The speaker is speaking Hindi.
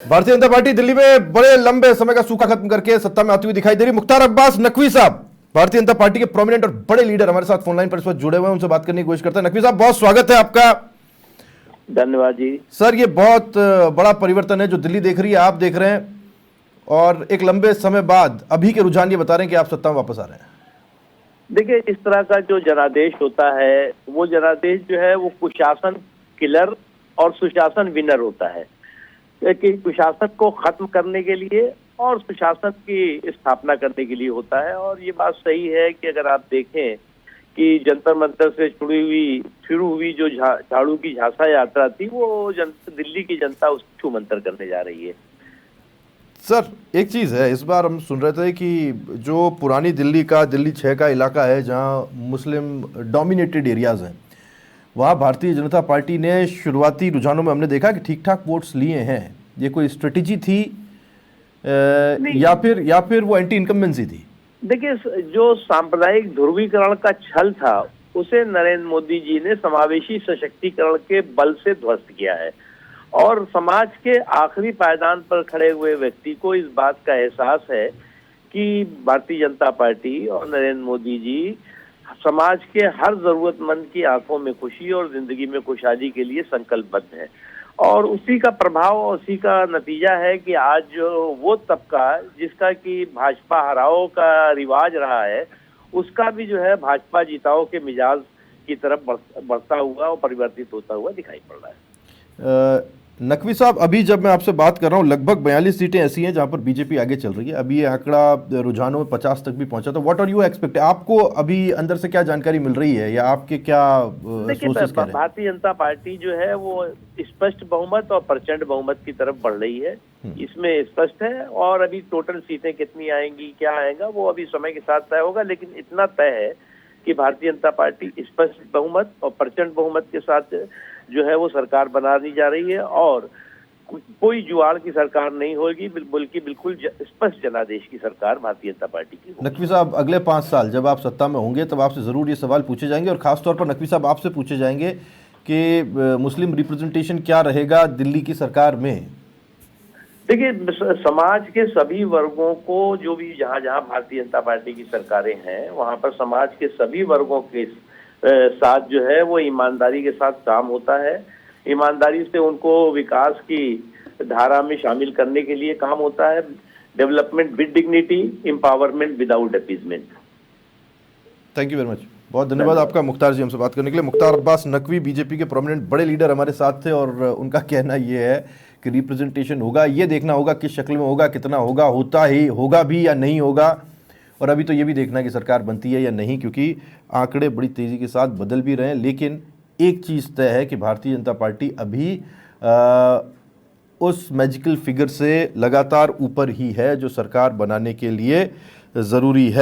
भारतीय जनता पार्टी दिल्ली में बड़े लंबे समय का सूखा खत्म करके सत्ता में आती हुई दिखाई दे रही। मुख्तार अब्बास नकवी साहब, भारतीय जनता पार्टी के प्रोमिनेंट और बड़े लीडर हमारे साथ फोन लाइन पर इस वक्त जुड़े हुए हैं, उनसे बात करने की कोशिश करते हैं। नकवी साहब, बहुत स्वागत है आपका। धन्यवाद जी। सर, ये बहुत बड़ा परिवर्तन है जो दिल्ली देख रही है, आप देख रहे हैं, और एक लंबे समय बाद अभी के रुझान ये बता रहे हैं कि आप सत्ता में वापस आ रहे हैं। देखिए, इस तरह का जो जनादेश होता है, वो जनादेश जो है वो कुशासन किलर और सुशासन विनर होता है कि कुशासन को खत्म करने के लिए और सुशासन की स्थापना करने के लिए होता है। और ये बात सही है कि अगर आप देखें कि जंतर मंतर से शुरू हुई जो झाड़ू की झांसा यात्रा थी, वो दिल्ली की जनता उसको छू मंतर करने जा रही है। सर, एक चीज़ है, इस बार हम सुन रहे थे कि जो पुरानी दिल्ली का दिल्ली 6 का इलाका है, जहां मुस्लिम डोमिनेटेड एरियाज हैं, वहाँ भारतीय जनता पार्टी ने शुरुआती रुझानों में हमने देखा कि ठीक ठाक वोट्स लिए हैं। ये कोई स्ट्रेटेजी थी या फिर वो एंटी इनकम्बेंसी थी? देखिए, जो सांप्रदायिक ध्रुवीकरण का छल था, उसे नरेंद्र मोदी जी ने समावेशी सशक्तिकरण के बल से ध्वस्त किया है। और समाज के आखिरी पायदान पर खड़े हुए व्यक्ति को इस बात का एहसास है कि भारतीय जनता पार्टी और नरेंद्र मोदी जी समाज के हर जरूरतमंद की आंखों में खुशी और जिंदगी में खुशहाली के लिए संकल्पबद्ध है। और उसी का प्रभाव और उसी का नतीजा है कि आज जो वो तबका जिसका कि भाजपा हराओ का रिवाज रहा है, उसका भी जो है भाजपा जिताओ के मिजाज की तरफ बढ़ता हुआ और परिवर्तित होता हुआ दिखाई पड़ रहा है। नकवी साहब, अभी जब मैं आपसे बात कर रहा हूँ, लगभग 42 सीटें ऐसी हैं जहां पर बीजेपी आगे चल रही है। अभी ये आंकड़ा रुझानों में 50 तक भी पहुंचा। तो व्हाट आर यू एक्सपेक्ट, आपको अभी अंदर से क्या जानकारी मिल रही है या आपके क्या सोर्सेस कह रहे हैं? भारतीय जनता पार्टी जो है वो स्पष्ट बहुमत और प्रचंड बहुमत की तरफ बढ़ रही है, इसमें स्पष्ट है। और अभी टोटल सीटें कितनी आएंगी, क्या आएगा, वो अभी समय के साथ तय होगा। लेकिन इतना तय है कि भारतीय जनता पार्टी स्पष्ट बहुमत और प्रचंड बहुमत के साथ जो है वो सरकार बनानी जा रही है। और कोई जुआड़ की सरकार नहीं होगी, बल्कि बिल्कुल स्पष्ट जनादेश की सरकार भारतीय जनता पार्टी की होगी। नकवी साहब, अगले 5 साल जब आप सत्ता में होंगे तब आपसे ज़रूर ये सवाल पूछे जाएंगे, और खासतौर पर नकवी साहब आपसे पूछे जाएंगे कि मुस्लिम रिप्रेजेंटेशन क्या रहेगा दिल्ली की सरकार में। देखिए, समाज के सभी वर्गों को, जो भी जहाँ जहाँ भारतीय जनता पार्टी की सरकारें हैं, वहाँ पर समाज के सभी वर्गों के साथ जो है वो ईमानदारी के साथ काम होता है। ईमानदारी से उनको विकास की धारा में शामिल करने के लिए काम होता है। Development with dignity, empowerment without appeasement. Thank you very much. बहुत धन्यवाद आपका मुख्तार जी, हमसे बात करने के लिए। मुख्तार अब्बास नकवी, बीजेपी के प्रोमिनेंट बड़े लीडर हमारे साथ थे, और उनका कहना ये है कि रिप्रेजेंटेशन होगा, ये देखना होगा किस शक्ल में होगा, कितना होगा, होता ही होगा भी या नहीं होगा। और अभी तो ये भी देखना है कि सरकार बनती है या नहीं, क्योंकि आंकड़े बड़ी तेज़ी के साथ बदल भी रहे हैं। लेकिन एक चीज़ तय है कि भारतीय जनता पार्टी अभी उस मैजिकल फिगर से लगातार ऊपर ही है जो सरकार बनाने के लिए ज़रूरी है।